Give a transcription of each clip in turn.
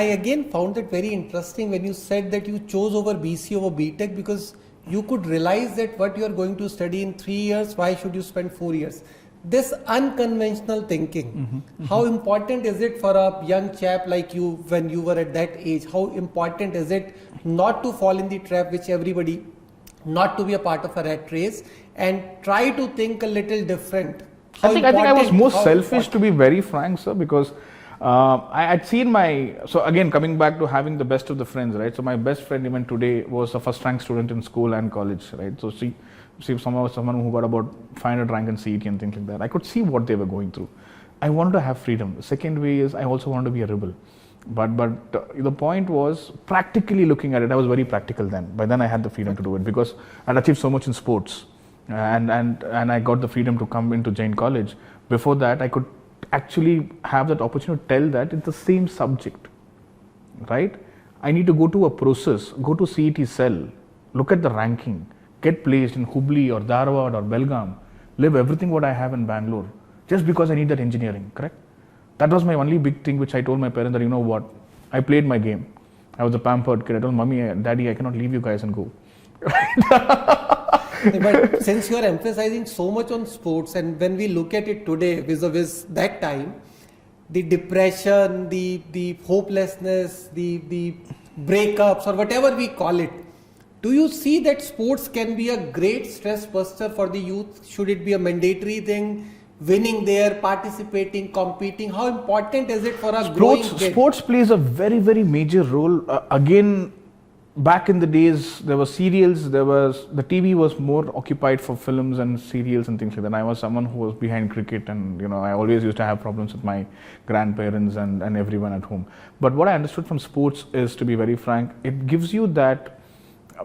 I again found it very interesting when you said that you chose over BC over BTech because you could realize that what you are going to study in 3 years, why should you spend 4 years? This unconventional thinking, how important is it for a young chap like you when you were at that age? How important is it not to fall in the trap which everybody, not to be a part of a rat race and try to think a little different? I think I was more selfish, to be very frank, sir, because I had seen so again, coming back to having the best of the friends, right? So my best friend even today was a first rank student in school and college, right? So see someone who got about 500 rank in CET and things like that. I could see what they were going through. I wanted to have freedom. The second way is I also wanted to be a rebel. But the point was, practically looking at it, I was very practical then. By then I had the freedom to do it because I'd achieved so much in sports. And I got the freedom to come into Jain College. Before that, I could actually have that opportunity to tell that it's the same subject, right? I need to go to a process, go to CET cell, look at the ranking, get placed in Hubli or Dharwad or Belgaum, live everything what I have in Bangalore, just because I need that engineering, correct? That was my only big thing which I told my parents that, you know what, I played my game. I was a pampered kid. I told mommy, daddy, I cannot leave you guys and go. But since you are emphasizing so much on sports, and when we look at it today vis-a-vis that time, the depression, the hopelessness, the breakups or whatever we call it, do you see that sports can be a great stress buster for the youth? Should it be a mandatory thing? Winning there, participating, competing, how important is it for a growing kid? Sports plays a very, very major role. Again, back in the days, there were serials, the TV was more occupied for films and serials and things like that. I was someone who was behind cricket and, I always used to have problems with my grandparents and everyone at home. But what I understood from sports is, to be very frank, it gives you that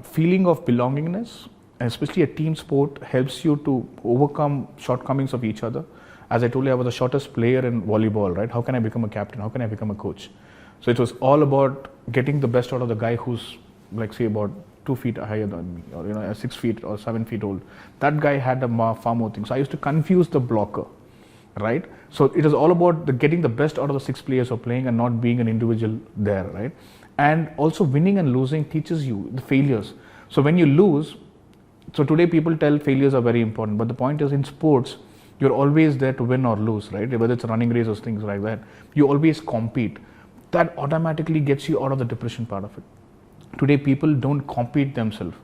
feeling of belongingness, especially a team sport helps you to overcome shortcomings of each other. As I told you, I was the shortest player in volleyball, right? How can I become a captain? How can I become a coach? So it was all about getting the best out of the guy who's like say about 2 feet higher than me, or 6 feet or 7 feet old. That guy had far more things. So I used to confuse the blocker, right? So it is all about getting the best out of the 6 players who are playing and not being an individual there, right? And also winning and losing teaches you the failures. So when you lose, so today people tell failures are very important, but the point is in sports, you're always there to win or lose, right? Whether it's a running race or things like that, you always compete. That automatically gets you out of the depression part of it. Today people don't compete themselves.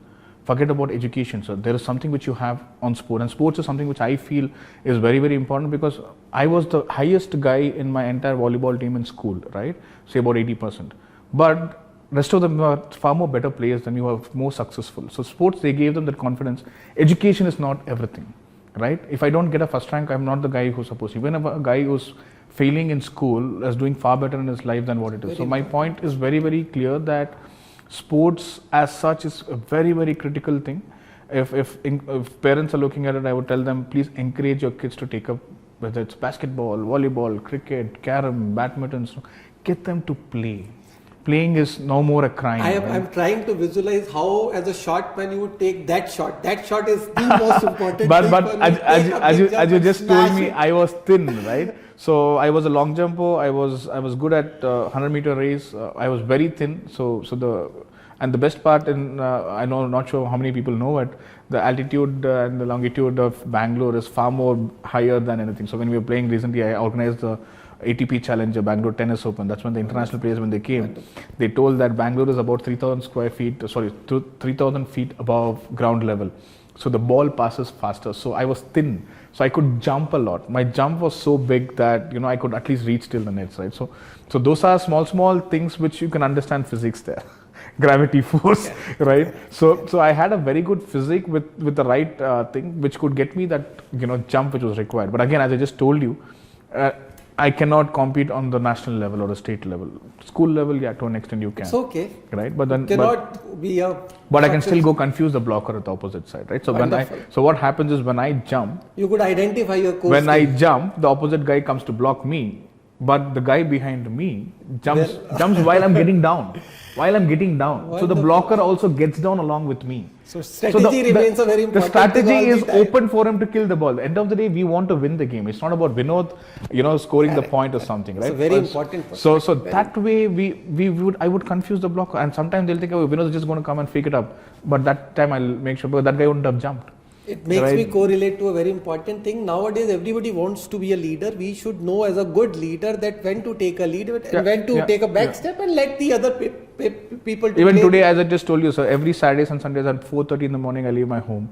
Forget about education, sir. There is something which you have on sport, and sports is something which I feel is very, very important because I was the highest guy in my entire volleyball team in school, right? Say about 80%. But rest of them are far more better players than you, are more successful. So sports, they gave them that confidence. Education is not everything, right? If I don't get a first rank, I'm not the guy who's supposed to. Even if a guy who's failing in school is doing far better in his life than what it is. So my point is very, very clear that sports as such is a very, very critical thing. If parents are looking at it, I would tell them, please encourage your kids to take up, whether it's basketball, volleyball, cricket, carom, badminton, get them to play. Playing is no more a crime. I'm trying to visualize how, as a shot man, you would take that shot. That shot is the most important but thing. As you just told me, I was thin, right? So I was a long jumper. I was good at 100-meter race. I was very thin. And the best part, I know, not sure how many people know it, the altitude and the longitude of Bangalore is far more higher than anything. So when we were playing recently, I organized the ATP Challenger, Bangalore Tennis Open. That's when the international players, when they came, they told that Bangalore is about 3,000 feet above ground level. So the ball passes faster. So I was thin. So I could jump a lot. My jump was so big that, I could at least reach till the nets, right? So those are small things which you can understand physics there. Gravity force, right? So I had a very good physique with the right thing, which could get me that, jump which was required. But again, as I just told you, I cannot compete on the national level or the state level. School level, to an extent you can. It's okay. Right? But then But I can still go confuse the blocker at the opposite side, right? So what happens is when I jump, you could identify your course. When I jump, the opposite guy comes to block me. but the guy behind me jumps while I'm getting down. While I'm getting down. So the Wonderful. blocker also gets down along with me. So strategy remains a very The important strategy thing all is the time. open for him to kill the ball. At the end of the day, we want to win the game. It's not about Vinod, scoring the point or something, right? It's a very important So that way I would confuse the blocker, and sometimes they'll think, oh, Vinod is just going to come and pick it up. But that time I'll make sure, because that guy wouldn't have jumped. It makes me correlate to a very important thing. Nowadays, everybody wants to be a leader. We should know as a good leader that when to take a lead and when to take a back step and let the other people to Even play. today, as I just told you, so every Saturdays and Sundays at 4:30 in the morning, I leave my home,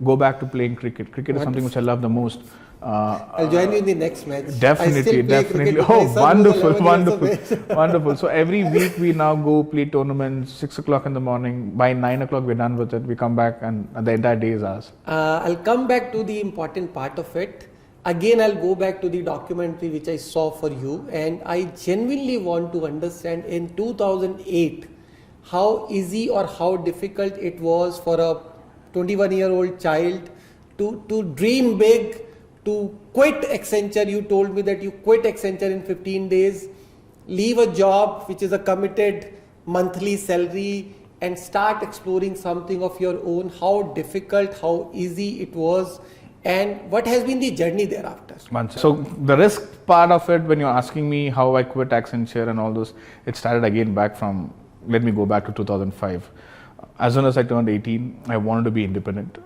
go back to playing cricket. Cricket is something which I love the most. I'll join you in the next match. Definitely. Oh, wonderful. So every week we now go play tournaments, 6 o'clock in the morning. By 9 o'clock we're done with it. We come back and the entire day is ours. I'll come back to the important part of it. Again, I'll go back to the documentary which I saw for you, and I genuinely want to understand in 2008 how easy or how difficult it was for a 21-year-old child to dream big, to quit Accenture. You told me that you quit Accenture in 15 days, leave a job which is a committed monthly salary and start exploring something of your own. How difficult, how easy it was, and what has been the journey thereafter? So the risk part of it, when you're asking me how I quit Accenture and all those, it started again back from, let me go back to 2005. As soon as I turned 18, I wanted to be independent.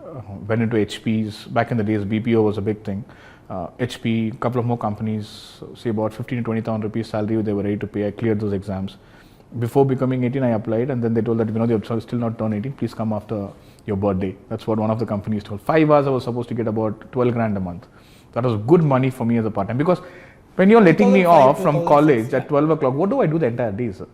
Went into HP's. Back in the days, BPO was a big thing. HP, couple of more companies, say about 15 to 20,000 rupees salary they were ready to pay. I cleared those exams. Before becoming 18, I applied, and then they told that, you're still not turned 18, please come after your birthday. That's what one of the companies told. 5 hours I was supposed to get about 12 grand a month. That was good money for me as a part-time, because when you're letting me off from college at 12 o'clock, what do I do the entire day, sir?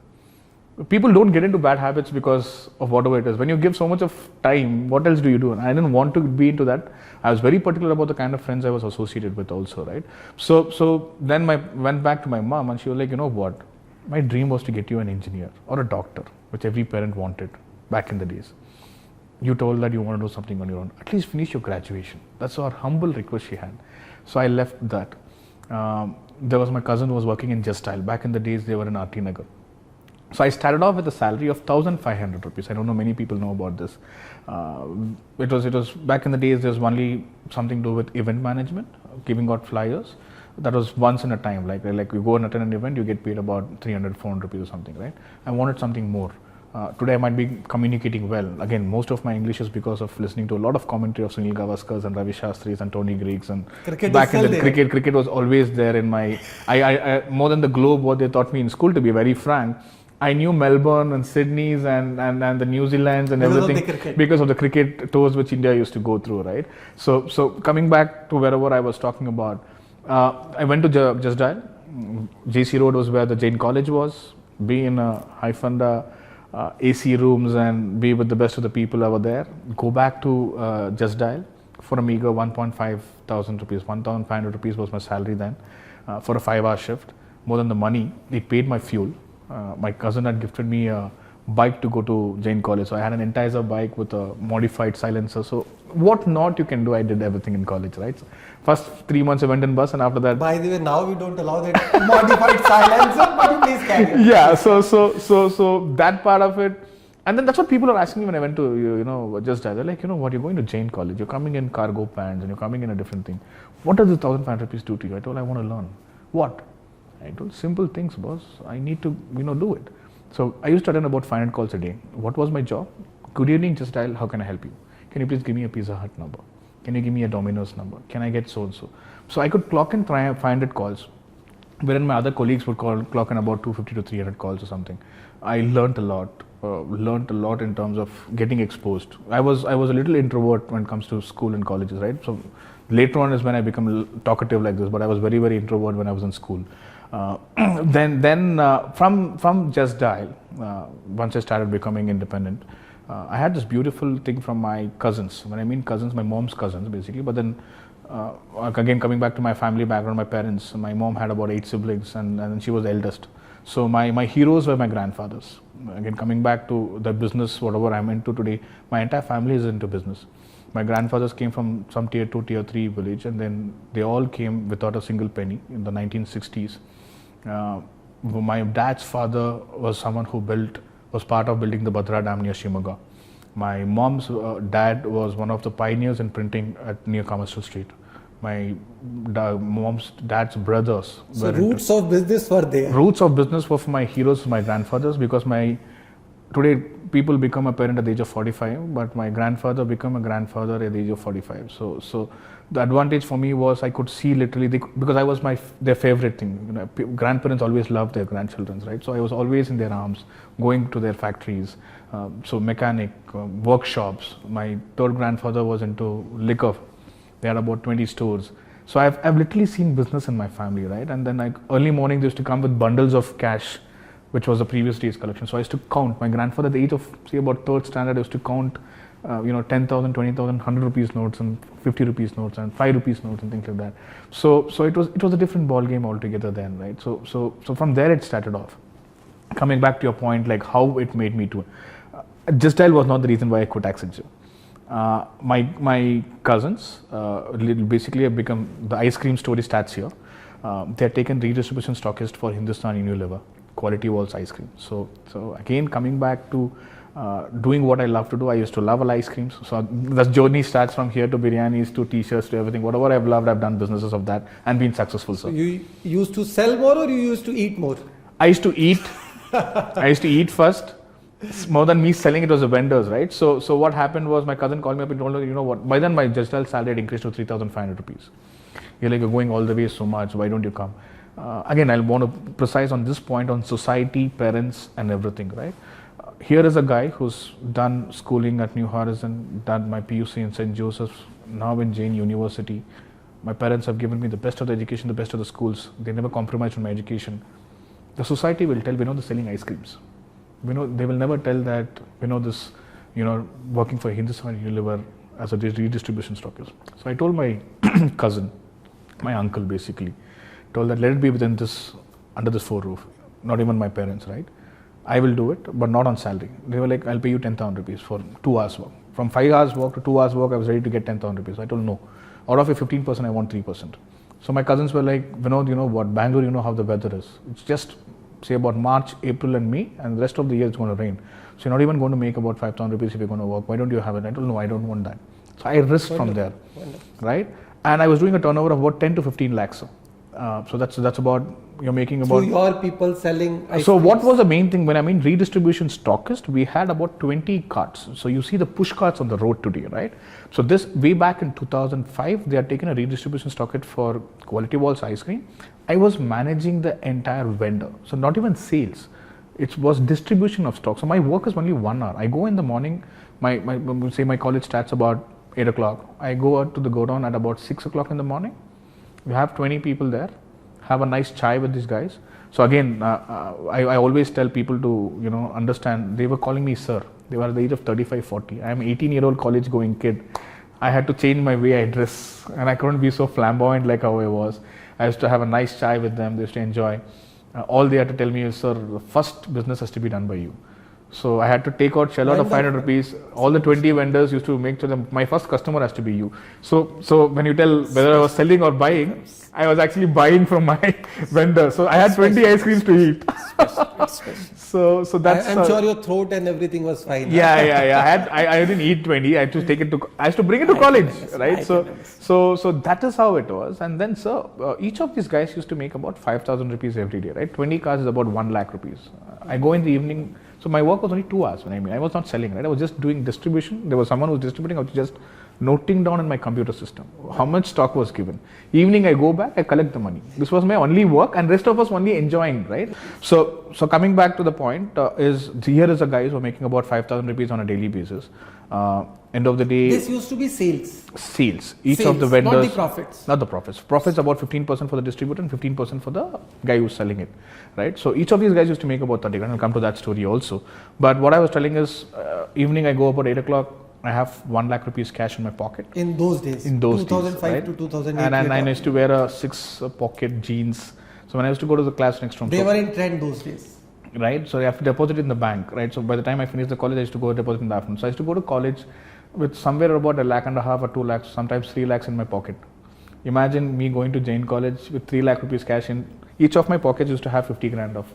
People don't get into bad habits because of whatever it is. When you give so much of time, what else do you do? And I didn't want to be into that. I was very particular about the kind of friends I was associated with also, right? So then went back to my mom, and she was like, you know what? My dream was to get you an engineer or a doctor, which every parent wanted back in the days. You told that you want to do something on your own. At least finish your graduation. That's our humble request she had. So I left that. There was my cousin who was working in Just Style. Back in the days, they were in RT Nagar. So I started off with a salary of 1,500 rupees. I don't know many people know about this. It was back in the days. There was only something to do with event management, giving out flyers. That was once in a time. Like you go and attend an event, you get paid about 300, 400 rupees or something, right? I wanted something more. Today I might be communicating well. Again, most of my English is because of listening to a lot of commentary of Sunil Gavaskar and Ravi Shastris and Tony Griggs. And back in the cricket was always there in my. I more than the Globe, what they taught me in school. To be very frank, I knew Melbourne and Sydney's and the New Zealand's and everything because of the cricket tours which India used to go through, right? So coming back to wherever I was talking about, I went to Just Dial. JC Road was where the Jain College was. Be in a high funda, AC rooms, and be with the best of the people over there. Go back to Just Dial for a meager 1.5 thousand rupees. 1,500 rupees was my salary then for a 5-hour shift. More than the money, it paid my fuel. My cousin had gifted me a bike to go to Jain College. So I had an entire bike with a modified silencer. So what not you can do, I did everything in college, right? So first 3 months I went in bus, and after that. By the way, now we don't allow that modified silencer, but you please carry on. Yeah, so that part of it. And then that's what people are asking me when I went to, Just Dial. They're like, what, you're going to Jain College, you're coming in cargo pants and you're coming in a different thing. What does this 1,500 rupees do to you? I told, I want to learn. What? I told, simple things, boss. I need to, do it. So I used to attend about 500 calls a day. What was my job? Good evening, Just Dial. How can I help you? Can you please give me a Pizza Hut number? Can you give me a Domino's number? Can I get so-and-so? So I could clock in 500 calls, wherein my other colleagues would clock in about 250 to 300 calls or something. I learned a lot. In terms of getting exposed. I was a little introvert when it comes to school and colleges, right? So later on is when I become talkative like this, but I was very, very introvert when I was in school. Then from Just Dial, once I started becoming independent, I had this beautiful thing from my cousins. When I mean cousins, my mom's cousins basically. But then again, coming back to my family background, my parents, my mom had about 8 siblings, and she was the eldest. So my heroes were my grandfathers. Again, coming back to the business, whatever I'm into today, my entire family is into business. My grandfathers came from some tier 2, tier 3 village, and then they all came without a single penny in the 1960s. My dad's father was someone who was part of building the Bhadra Dam near Shimoga. My mom's dad was one of the pioneers in printing near Commercial Street. My mom's dad's brothers So roots of business were there. Roots of business were for my heroes, my grandfathers, because today people become a parent at the age of 45, but my grandfather became a grandfather at the age of 45. So the advantage for me was I could see literally, because I was their favorite thing. You know, grandparents always love their grandchildren, right? So I was always in their arms, going to their factories. So mechanic, workshops. My third grandfather was into liquor. They had about 20 stores. So I've literally seen business in my family, right? And then early morning they used to come with bundles of cash, which was the previous day's collection. So I used to count. My grandfather at the age of, say, about third standard, used to count 10,000, 20,000, 100 rupees notes and 50 rupees notes and 5 rupees notes and things like that. So it was a different ball game altogether then, right? So from there it started off. Coming back to your point, like how it made me to, Gestile was not the reason why I quit Accenture. My cousins basically have become, the ice cream story starts here. They had taken redistribution stockist for Hindustan Unilever, Quality Walls ice cream. So again, coming back to doing what I love to do, I used to love ice creams. So the journey starts from here to biryanis to t-shirts to everything. Whatever I've loved, I've done businesses of that and been successful. So you used to sell more or you used to eat more? I used to eat. I used to eat first. More than me selling, it was the vendors, right? So what happened was my cousin called me up and told me, you know what, by then my Gestile salary had increased to 3,500 rupees. You're like, you're going all the way so much, why don't you come? Again, I want to precise on this point on society, parents and everything, right? Here is a guy who's done schooling at New Horizon, done my PUC in St. Joseph's, now in Jain University. My parents have given me the best of the education, the best of the schools. They never compromised on my education. The society will tell, they're selling ice creams. They will never tell that, this, working for Hindustan Unilever as a redistribution stockist. So I told my cousin, my uncle basically, told that let it be under this four roof, not even my parents, right? I will do it, but not on salary. They were like, I'll pay you 10,000 rupees for 2 hours work. From 5 hours work to 2 hours work, I was ready to get 10,000 rupees. I told no. Out of a 15%, I want 3%. So my cousins were like, Vinod, you know what, Bangalore, you know how the weather is. It's just, say about March, April and May, and the rest of the year it's going to rain. So you're not even going to make about 5,000 rupees if you're going to work. Why don't you have it? I told no, I don't want that. So I risked from there, right? And I was doing a turnover of about 10 to 15 lakhs. So that's about, you're making about... So your people selling... So what was the main thing? When I mean redistribution stockist, we had about 20 carts. So you see the push carts on the road today, right? So this way back in 2005, they had taken a redistribution stockist for Quality Walls ice cream. I was managing the entire vendor. So not even sales. It was distribution of stock. So my work is only 1 hour. I go in the morning, my college starts about 8 o'clock. I go out to the godown at about 6 o'clock in the morning. We have 20 people there, have a nice chai with these guys. So again, I always tell people to, understand, they were calling me sir. They were at the age of 35, 40. I am an 18-year-old college going kid. I had to change my way I dress and I couldn't be so flamboyant like how I was. I used to have a nice chai with them. They used to enjoy. All they had to tell me is, sir, the first business has to be done by you. So I had to take out shell out of 500 rupees. All the 20 vendors used to make sure that my first customer has to be you. So when you tell whether I was selling or buying, I was actually buying from my vendor. So I had 20 ice creams to eat. So that's. I'm sure your throat and everything was fine. Yeah. I didn't eat 20. I had to take it to. I used to bring it to college, right? So that is how it was. And then, each of these guys used to make about 5,000 rupees every day, right? 20 cars is about 1 lakh rupees. I go in the evening. So my work was only 2 hours. I was not selling, right? I was just doing distribution. There was someone who was distributing. I was just noting down in my computer system how much stock was given. Evening I go back, I collect the money. This was my only work, and rest of us only enjoying, right? So coming back to the point here is a guy who are making about 5,000 rupees on a daily basis. End of the day, this used to be sales. Each of the vendors, not the profits. Not the profits. Profits about 15% for the distributor and 15% for the guy who's selling it, right? So each of these guys used to make about 30 grand. I'll come to that story also. But what I was telling is, evening I go about 8 o'clock. I have 1 lakh rupees cash in my pocket. In those days. 2005 right? to 2008. And I used to wear a 6 pocket jeans. So when I used to go to the class next room, they were in trend those days. Right. So I have to deposit it in the bank. Right. So by the time I finished the college, I used to go deposit in the afternoon. So I used to go to college with somewhere about 1.5 lakh or 2 lakhs, sometimes 3 lakhs in my pocket. Imagine me going to Jain College with 3 lakh rupees cash in each of my pockets used to have 50 grand of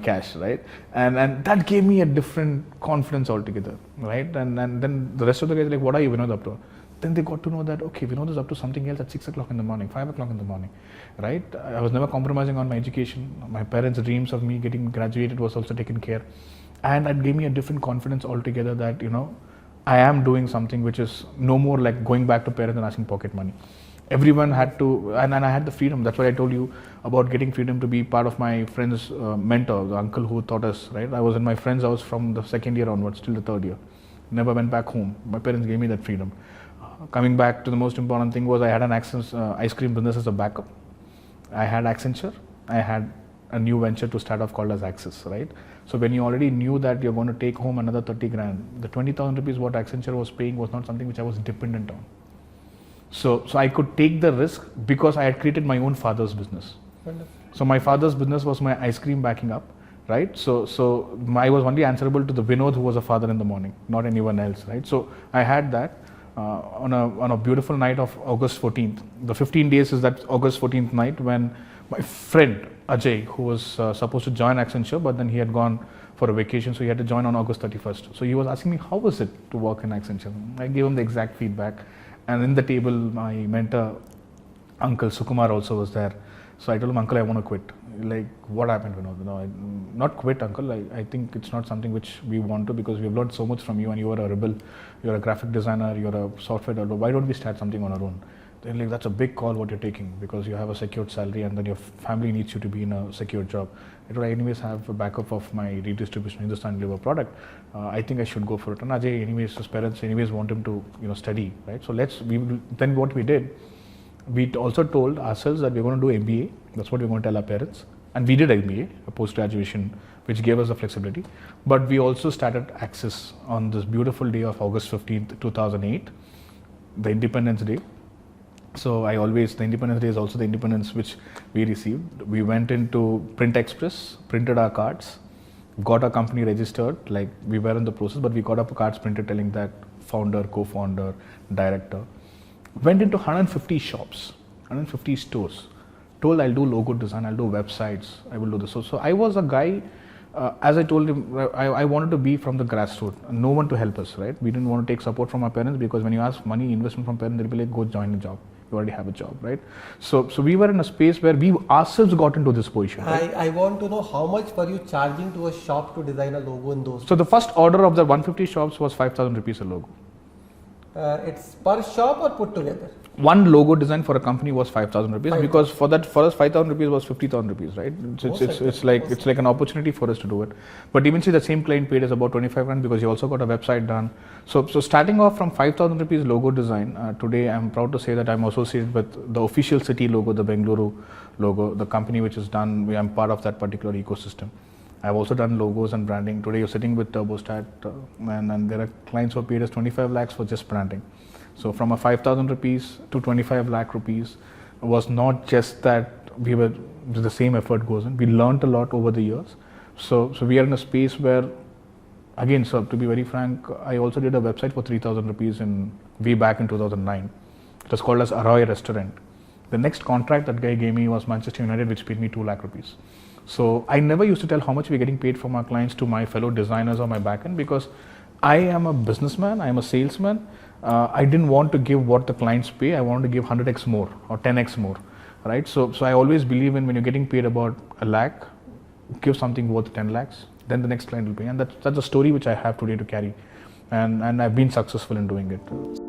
cash, right? And that gave me a different confidence altogether, right? And then the rest of the guys like, what are you, Vinod, up to? Then they got to know that, okay, Vinod is up to something else at 6 o'clock in the morning, 5 o'clock in the morning, right? I was never compromising on my education. My parents' dreams of me getting graduated was also taken care. And that gave me a different confidence altogether that, I am doing something which is no more like going back to parents and asking pocket money. Everyone had to, and I had the freedom. That's why I told you about getting freedom to be part of my friend's mentor, the uncle who taught us, right? I was in my friend's house from the second year onwards till the third year. Never went back home. My parents gave me that freedom. Coming back to the most important thing was I had an ice cream business as a backup. I had Accenture. I had a new venture to start off called as Axis, right? So when you already knew that you're going to take home another 30 grand, the 20,000 rupees what Accenture was paying was not something which I was dependent on. So I could take the risk because I had created my own father's business. Wonderful. So my father's business was my ice cream backing up, right? So I was only answerable to the Vinod who was a father in the morning, not anyone else, right? So I had that on a beautiful night of August 14th. The 15 days is that August 14th night when my friend Ajay, who was supposed to join Accenture, but then he had gone for a vacation, so he had to join on August 31st. So he was asking me, how was it to work in Accenture? I gave him the exact feedback. And in the table, my mentor, Uncle Sukumar, also was there. So I told him, Uncle, I want to quit. Like, what happened, Vinod? No, not quit, Uncle. I think it's not something which we want to, because we've learned so much from you, and you are a rebel. You're a graphic designer. You're a software developer. Why don't we start something on our own? Then like, that's a big call what you're taking, because you have a secured salary, and then your family needs you to be in a secured job. I told, I anyways have a backup of my redistribution Hindustan Liver product. I think I should go for it. And Ajay, anyways, his parents anyways want him to study, right? So then what we did, we also told ourselves that we're going to do MBA. That's what we're going to tell our parents. And we did MBA, a post-graduation, which gave us the flexibility. But we also started Axis on this beautiful day of August 15th, 2008, the Independence Day. So the Independence Day is also the independence which we received. We went into Print Express, printed our cards, got our company registered, like we were in the process, but we got our cards printed telling that founder, co-founder, director. Went into 150 shops, 150 stores, told I'll do logo design, I'll do websites, I will do this. So I was a guy, as I told him, I wanted to be from the grassroots, no one to help us, right? We didn't want to take support from our parents, because when you ask money, investment from parents, they'll be like, go join a job. You already have a job, right? So we were in a space where we ourselves got into this position. Right? I want to know, how much were you charging to a shop to design a logo in those days? So the first order of the 150 shops was 5,000 rupees a logo. It's per shop or put together? One logo design for a company was 5,000 rupees, because for us 5,000 rupees was 50,000 rupees, right? It's like an opportunity for us to do it. But eventually the same client paid us about 25 grand, because he also got a website done. So starting off from 5,000 rupees logo design, today I'm proud to say that I'm associated with the official city logo, the Bengaluru logo, the company which is done. I'm part of that particular ecosystem. I've also done logos and branding. Today you're sitting with Turbostat, and there are clients who paid us 25 lakhs for just branding. So from a 5,000 rupees to 25 lakh rupees was not just that the same effort goes in. We learned a lot over the years. So we are in a space where, again, sir, to be very frank, I also did a website for 3,000 rupees way back in 2009. It was called as Arroy Restaurant. The next contract that guy gave me was Manchester United, which paid me 2 lakh rupees. So I never used to tell how much we're getting paid from our clients to my fellow designers or my backend, because I am a businessman, I am a salesman. I didn't want to give what the clients pay. I wanted to give 100x more or 10x more, right? So I always believe in, when you're getting paid about a lakh, give something worth 10 lakhs, then the next client will pay. And that's a story which I have today to carry. And I've been successful in doing it.